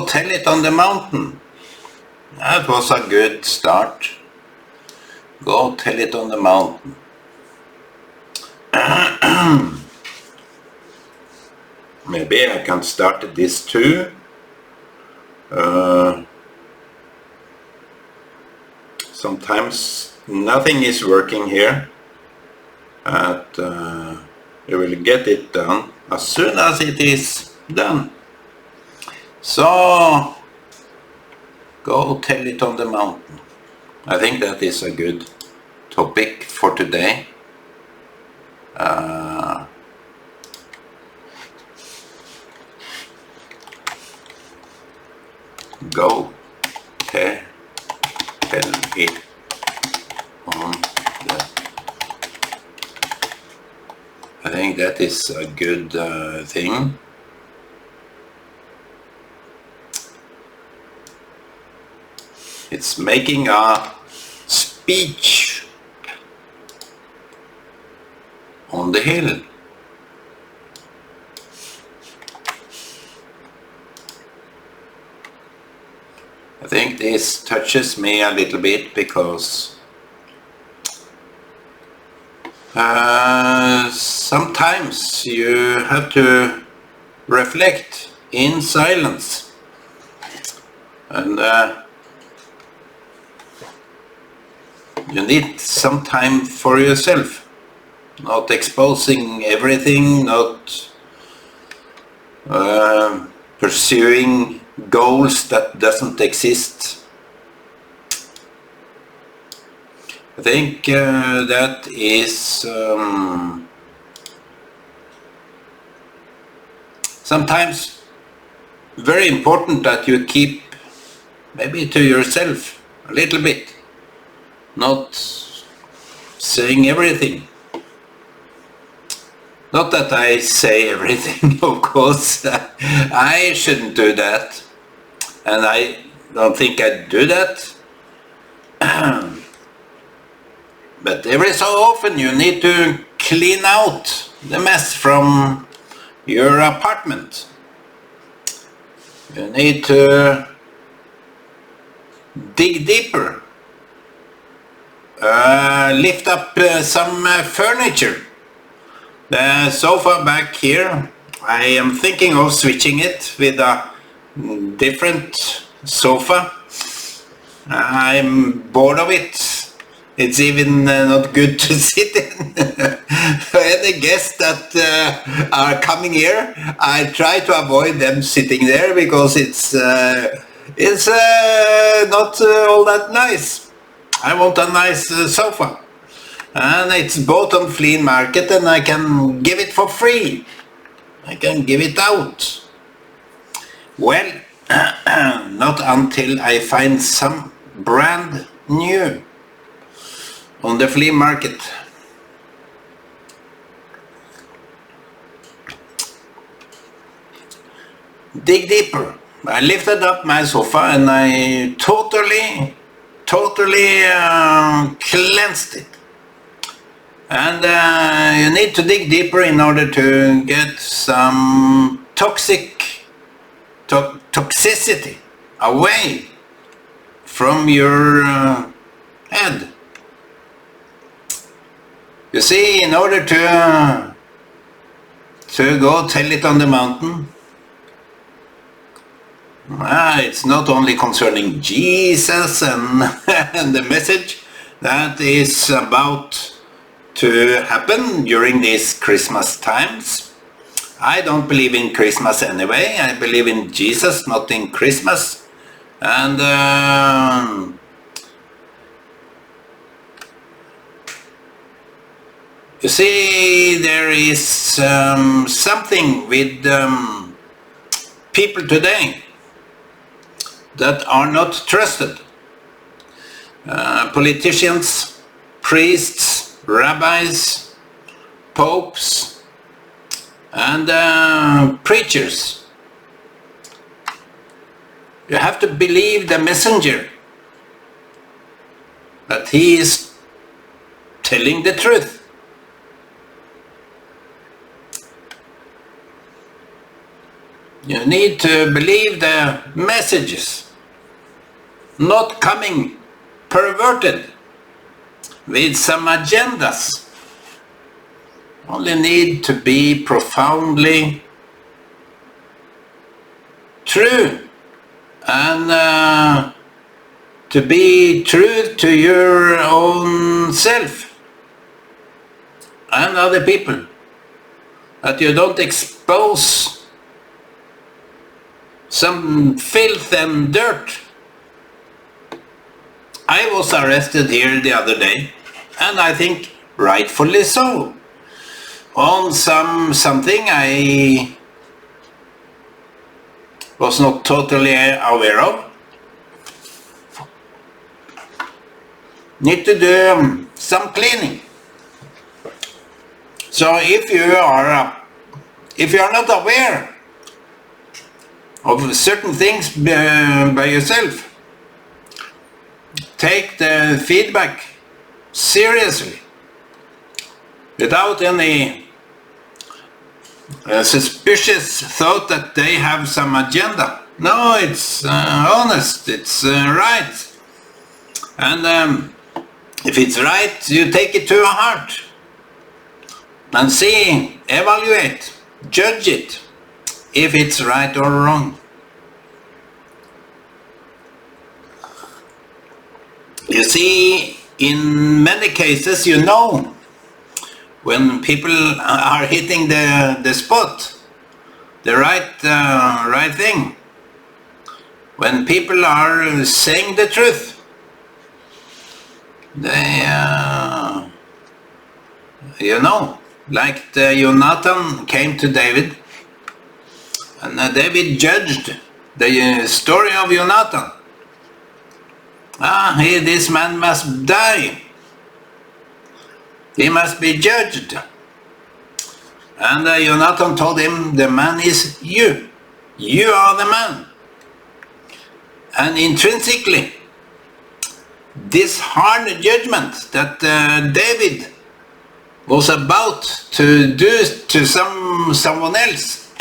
tell it on the mountain. That was a good start. Go tell it on the mountain. Maybe I can start this too. Sometimes nothing is working here, and you will get it done as soon as it is done. So go tell it on the mountain. I think that is a good topic for today. Go tell it on the. I think that is a good thing. It's making a speech on the hill. I think this touches me a little bit because sometimes you have to reflect in silence, and you need some time for yourself, not exposing everything, not pursuing goals that doesn't exist. I think that is sometimes very important that you keep maybe to yourself a little bit, not saying everything. Not that I say everything, of course. I shouldn't do that. And I don't think I do that. But every so often you need to clean out the mess from your apartment. You need to dig deeper. Lift up some furniture. The sofa back here, I am thinking of switching it with a different sofa. I'm bored of it. It's even not good to sit in. For any guests that are coming here, I try to avoid them sitting there because it's not all that nice. I want a nice sofa. And it's bought on flea market, and I can give it for free. I can give it out. Well, not until I find some brand new on the flea market. Dig deeper. I lifted up my sofa and I totally cleansed it. And you need to dig deeper in order to get some toxicity away from your head. You see, in order to go tell it on the mountain, it's not only concerning Jesus and, and the message that is about to happen during these Christmas times. I don't believe in Christmas anyway. I believe in Jesus, not in Christmas. And you see, there is something with people today that are not trusted. Politicians, priests, rabbis, popes, and preachers. You have to believe the messenger, that he is telling the truth. You need to believe the messages, not coming perverted with some agendas. Only need to be profoundly true and to be true to your own self and other people, that you don't expose some filth and dirt. I was arrested here the other day, and I think rightfully so, on something I was not totally aware of. Need to do some cleaning. So if you are not aware of certain things by yourself, take the feedback seriously, without any suspicious thought that they have some agenda. No, it's honest, it's right. And if it's right, you take it to heart and see, evaluate, judge it, if it's right or wrong. You see, in many cases, you know when people are hitting the spot, the right thing. When people are saying the truth, they, like Jonathan came to David, and David judged the story of Jonathan. This man must die. He must be judged. And Jonathan told him, the man is you. You are the man. And intrinsically, this hard judgment that David was about to do to someone else,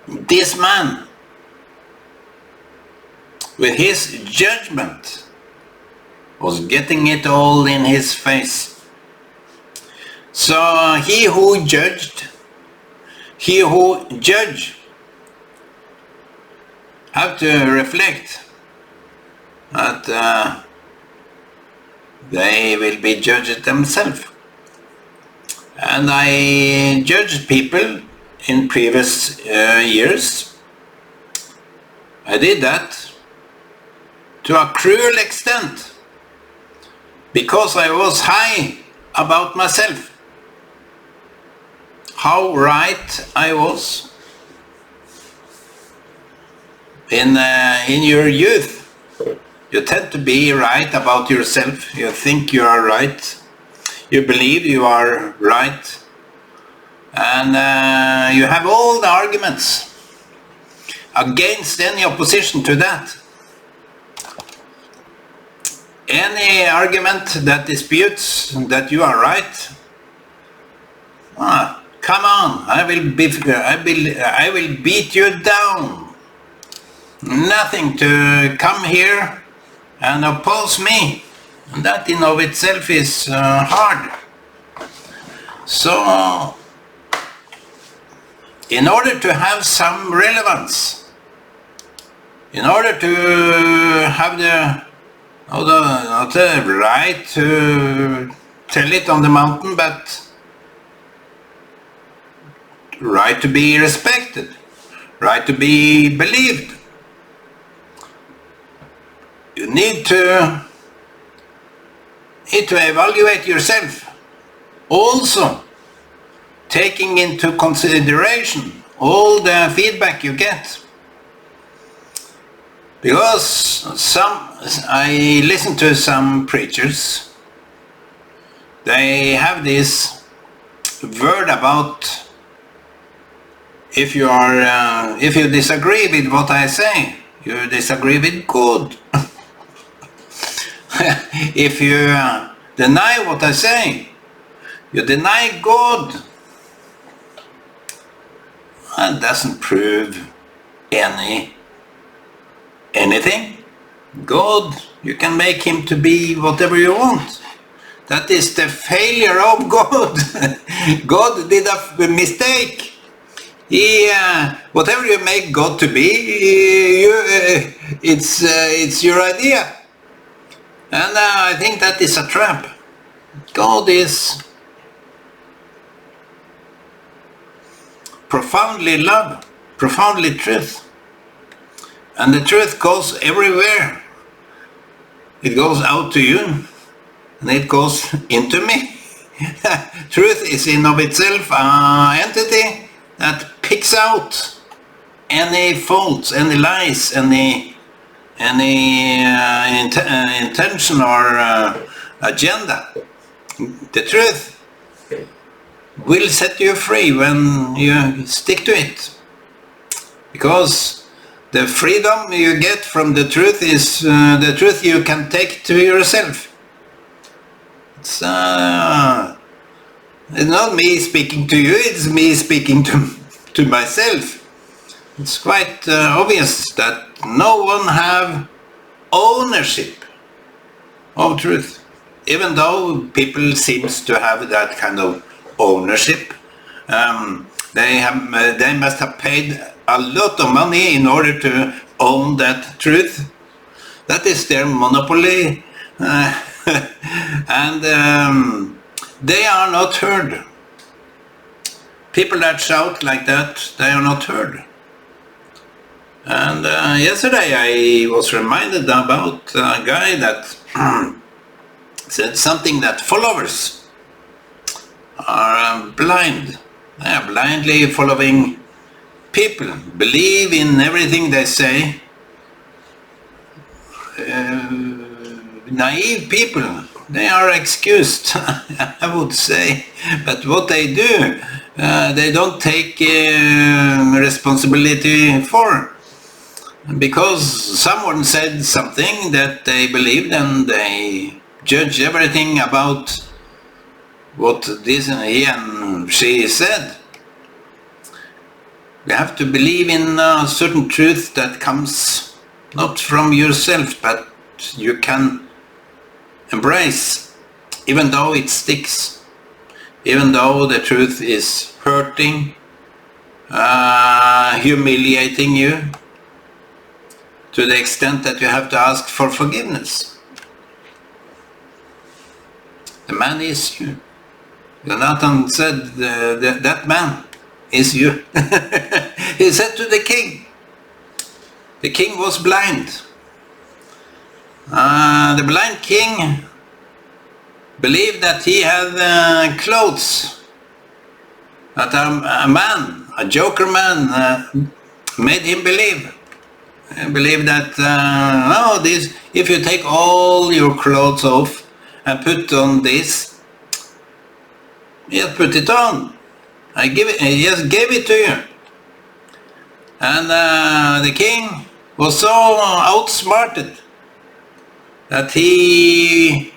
this man, with his judgment, was getting it all in his face. So he who judge have to reflect that they will be judged themselves. And I judged people in previous years. I did that to a cruel extent, because I was high about myself, how right I was. In your youth, you tend to be right about yourself. You think you are right. You believe you are right. And you have all the arguments against any opposition to that. Any argument that disputes that you are right, come on, I will beat you down. Nothing to come here and oppose me. And that in of itself is hard. So, in order to have some relevance, in order to have not the right to tell it on the mountain, but right to be respected, right to be believed, you need to evaluate yourself, also taking into consideration all the feedback you get. Because I listen to some preachers, they have this word about if you disagree with what I say, you disagree with God. If you deny what I say, you deny God. That doesn't prove anything. God, you can make him to be whatever you want. That is the failure of God. God did a mistake. Whatever you make God to be, it's your idea. And I think that is a trap. God is profoundly love, profoundly truth. And the truth goes everywhere. It goes out to you, and it goes into me. Truth is in of itself an entity that picks out any faults, any lies, any intention or agenda. The truth will set you free when you stick to it, because the freedom you get from the truth is the truth you can take to yourself. It's not me speaking to you, it's me speaking to myself. It's quite obvious that no one have ownership of truth, even though people seems to have that kind of ownership. They must have paid a lot of money in order to own that truth. That is their monopoly, and they are not heard. People that shout like that, they are not heard. And yesterday I was reminded about a guy that said something that followers are blind. They are blindly following people, believe in everything they say. Naive people, they are excused, I would say. But what they do, they don't take responsibility for. Because someone said something that they believed, and they judge everything about what this and he and she said. You have to believe in a certain truth that comes not from yourself, but you can embrace, even though it sticks, even though the truth is hurting, humiliating you, to the extent that you have to ask for forgiveness. The man is you. Jonathan said, that man is you. He said to the king. The king was blind. The blind king believed that he had clothes, that a man, a joker man, made him believe. He believed that, if you take all your clothes off and put on this, just put it on. I just gave it to you. And the king was so outsmarted that he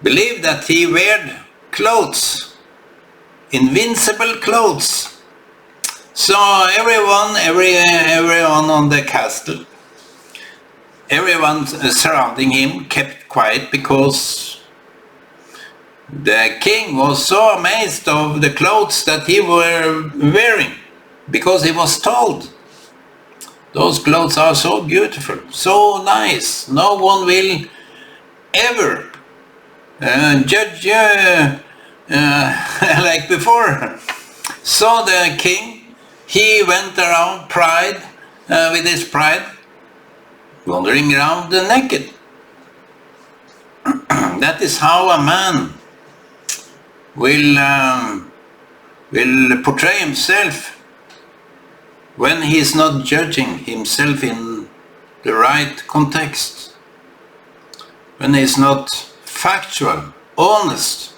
believed that he wore clothes, invincible clothes. So everyone on the castle, everyone surrounding him kept quiet, because the king was so amazed of the clothes that he were wearing, because he was told, those clothes are so beautiful, so nice, no one will ever judge you like before. So the king, he went around with his pride, wandering around naked. That is how a man will portray himself when he is not judging himself in the right context, when he is not factual, honest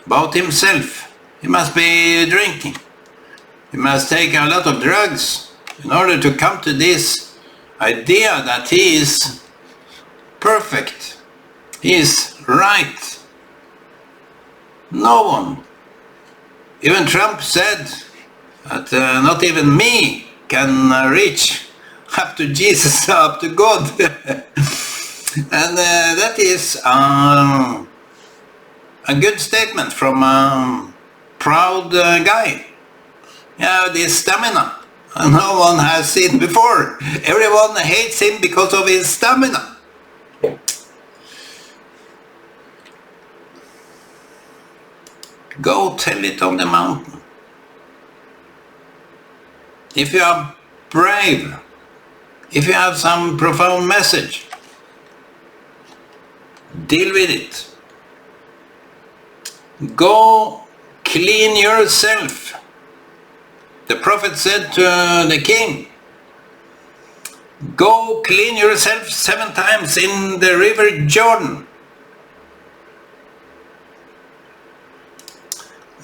about himself. He must be drinking. He must take a lot of drugs in order to come to this idea that he is perfect, he is right. No one. Even Trump said But not even me can reach up to Jesus, up to God. And that is a good statement from a proud guy. Yeah, this stamina. No one has seen before. Everyone hates him because of his stamina. Go tell it on the mountain. If you are brave, if you have some profound message, deal with it. Go clean yourself. The prophet said to the king, go clean yourself 7 times in the river Jordan.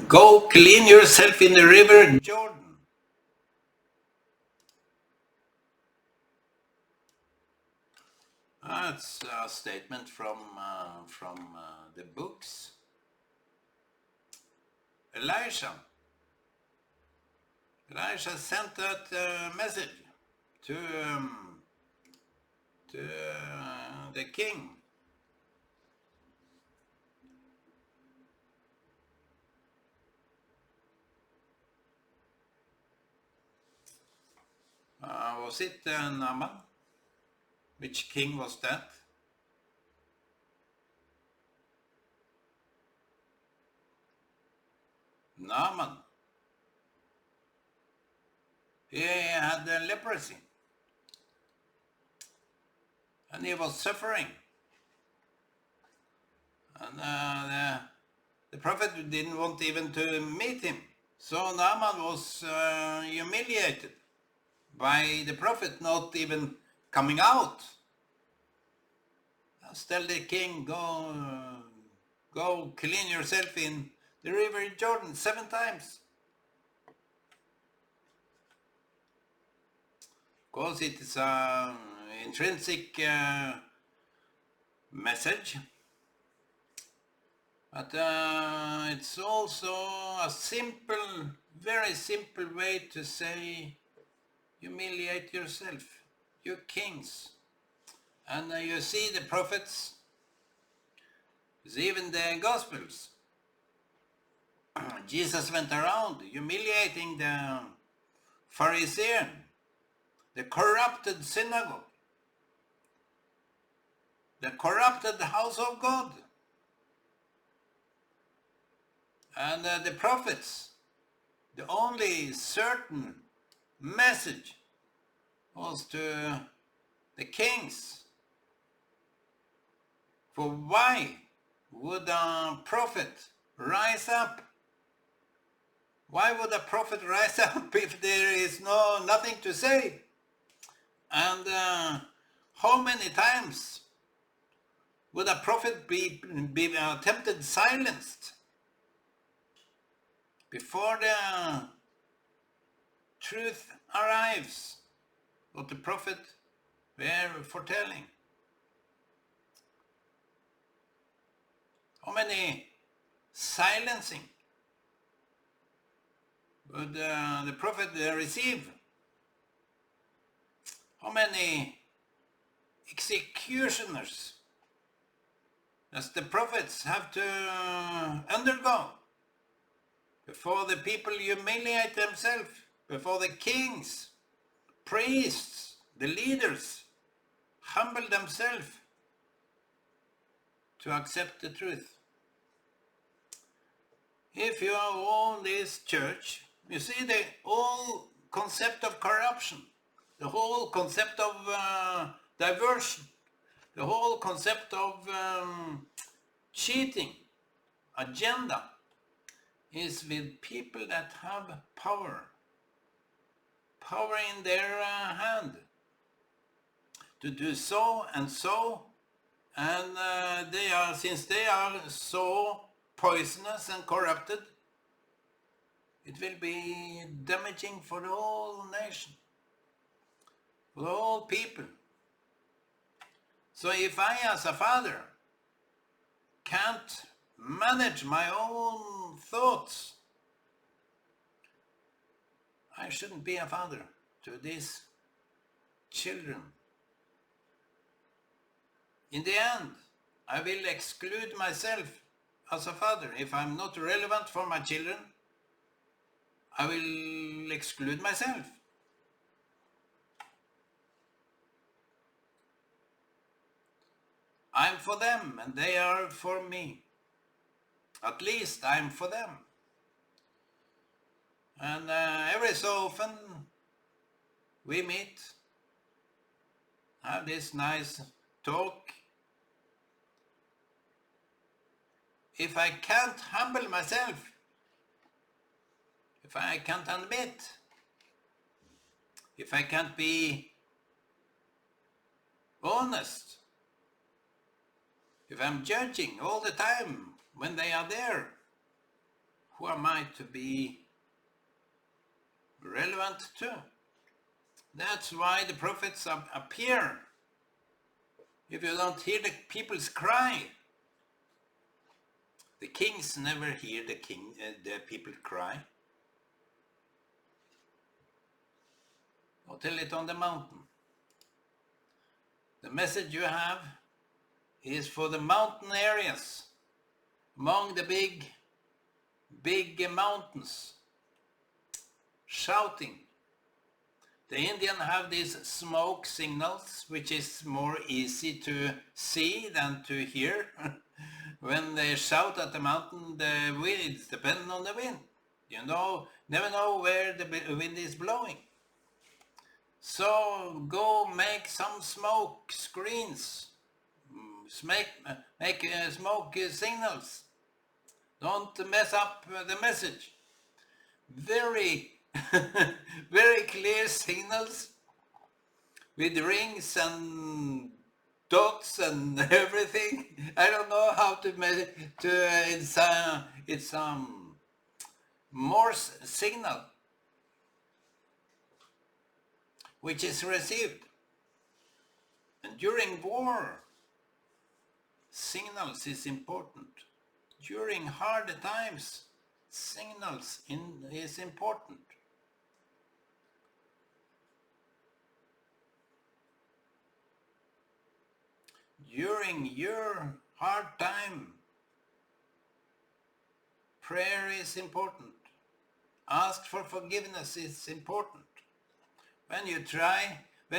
Go clean yourself in the river Jordan. That's a statement from the books. Elisha sent that message to the king. Was it Naaman? Which king was that? Naaman. He had leprosy. And he was suffering. And the prophet didn't want even to meet him. So Naaman was humiliated by the prophet not even coming out. Tell the king, go clean yourself in the river Jordan 7 times. Of course, it is an intrinsic message, but it's also a simple, very simple way to say, humiliate yourself, you kings. And you see the prophets, even the Gospels. Jesus went around humiliating the Pharisee, the corrupted synagogue, the corrupted house of God. And the prophets, the only certain message was to the kings. For why would a prophet rise up? Why would a prophet rise up if there is nothing to say? And how many times would a prophet be tempted silenced before the truth arrives, what the prophet were foretelling? How many silencing would the prophet receive? How many executioners does the prophets have to undergo before the people humiliate themselves, before the kings, priests, the leaders humble themselves to accept the truth? If you own this church, you see the whole concept of corruption, the whole concept of diversion, the whole concept of cheating, agenda, is with people that have power in their hand to do so, and since they are so poisonous and corrupted, it will be damaging for the whole nation, for the whole people. So if I as a father can't manage my own thoughts, I shouldn't be a father to these children. In the end, I will exclude myself as a father. If I'm not relevant for my children, I will exclude myself. I'm for them and they are for me. At least I'm for them. And every so often we meet, have this nice talk. If I can't humble myself, if I can't admit, if I can't be honest, if I'm judging all the time when they are there, who am I to be relevant to? That's why the prophets appear. If you don't hear the people's cry, the kings never hear the people cry. Or tell it on the mountain. The message you have is for the mountain areas, among the big mountains, shouting. The Indian have these smoke signals, which is more easy to see than to hear. When they shout at the mountain, the wind, it's dependent on the wind. You never know where the wind is blowing. So go make some smoke screens, make smoke signals. Don't mess up the message. Very, very clear signals with rings and dots and everything. I don't know how to measure. It's Morse signal, which is received. And during war, signals is important. During hard times, signals is important. During your hard time, prayer is important. Ask for forgiveness is important. When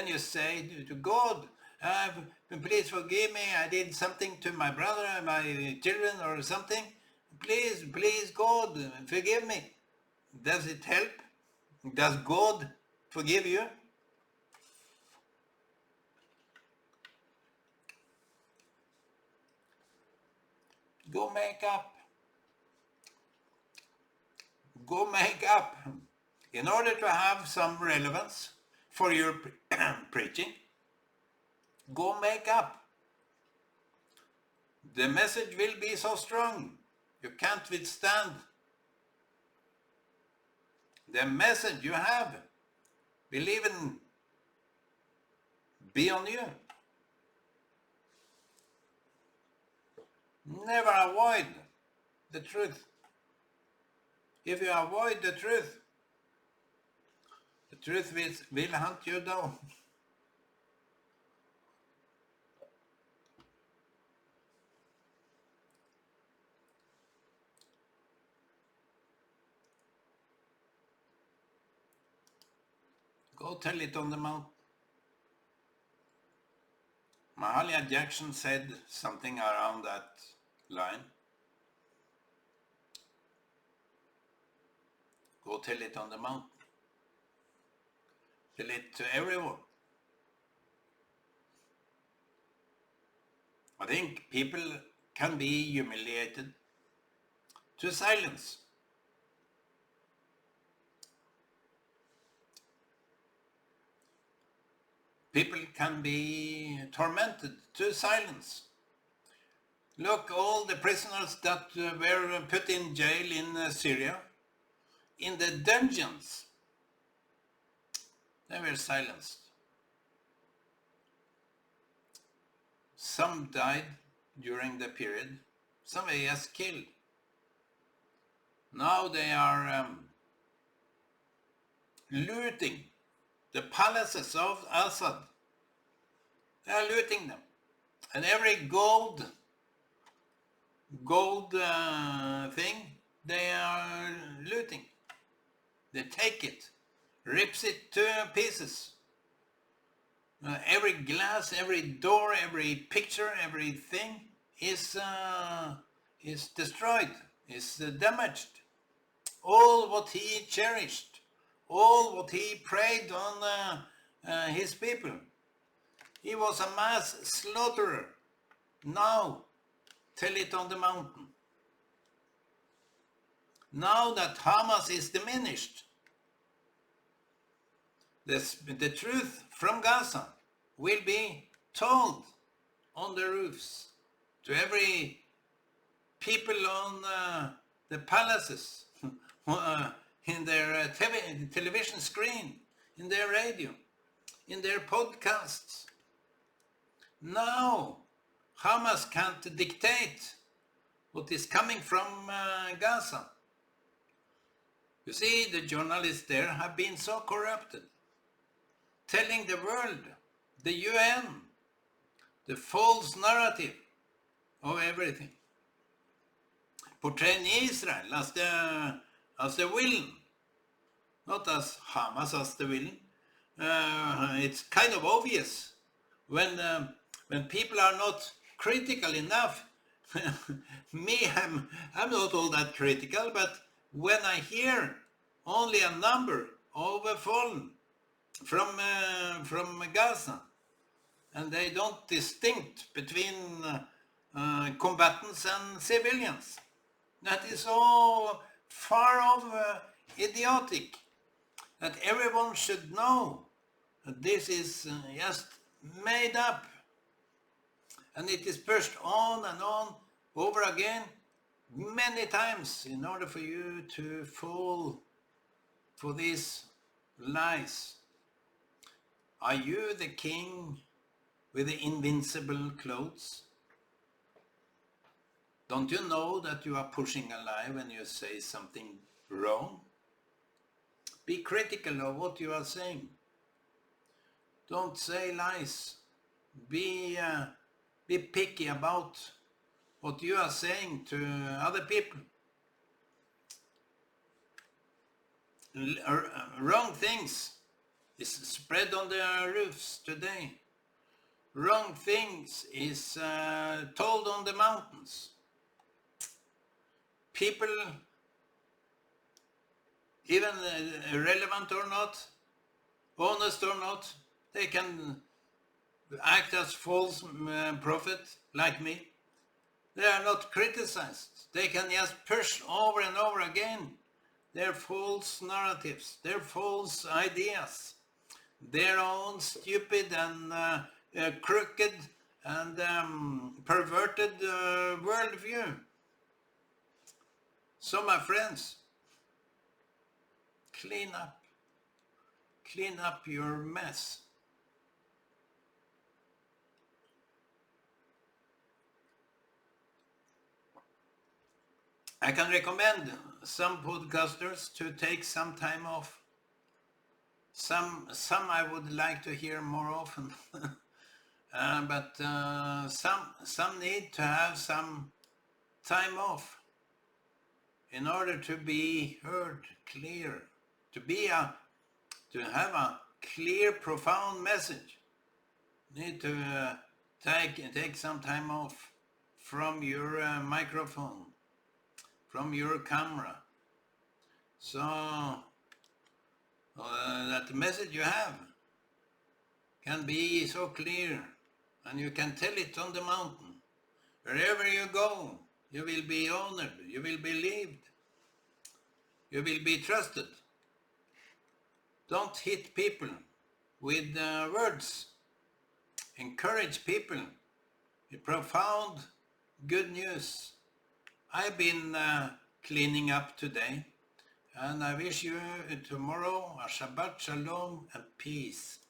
you say to God, please forgive me, I did something to my brother, my children or something. Please God, forgive me. Does it help? Does God forgive you? Go make up. In order to have some relevance for your preaching, go make up. The message will be so strong, you can't withstand. The message you have will even be on you. Never avoid the truth. If you avoid the truth will hunt you down. Go tell it on the mountain. Mahalia Jackson said something around that line. Go tell it on the mountain. Tell it to everyone. I think people can be humiliated to silence. People can be tormented to silence. Look, all the prisoners that were put in jail in Syria, in the dungeons, they were silenced. Some died during the period, some were just killed. Now they are looting the palaces of Assad. They are looting them. And every gold thing, they are looting. They take it, rips it to pieces. Every glass, every door, every picture, everything is destroyed, is damaged. All what he cherished, all what he preyed on his people. He was a mass slaughterer. Now, tell it on the mountain. Now that Hamas is diminished, the truth from Gaza will be told on the roofs to every people on the palaces, in their television screen, in their radio, in their podcasts. Now, Hamas can't dictate what is coming from Gaza. You see, the journalists there have been so corrupted, telling the world, the UN, the false narrative of everything. Portraying Israel as the villain, not as Hamas as the villain. It's kind of obvious when people are not critical enough. Me, I'm not all that critical, but when I hear only a number of fallen from Gaza, and they don't distinct between combatants and civilians, that is so far off idiotic that everyone should know that this is just made up, and it is pushed on and on over again many times in order for you to fall for these lies. Are you the king with the invincible clothes? Don't you know that you are pushing a lie when you say something wrong? Be critical of what you are saying. Don't say lies. Be picky about what you are saying to other people. Wrong things is spread on the roofs today. Wrong things is told on the mountains. People, even relevant or not, honest or not, they can act as false prophet like me. They are not criticized. They can just push over and over again their false narratives, their false ideas, their own stupid and crooked and perverted worldview. So, my friends, clean up your mess. I can recommend some podcasters to take some time off. Some I would like to hear more often, but some need to have some time off in order to be heard clear, to have a clear, profound message. Need to take some time off from your microphone, from your camera, so that the message you have can be so clear and you can tell it on the mountain. Wherever you go, you will be honored, you will be believed, you will be trusted. Don't hit people with words. Encourage people with profound good news. I've been cleaning up today, and I wish you tomorrow a Shabbat Shalom and peace.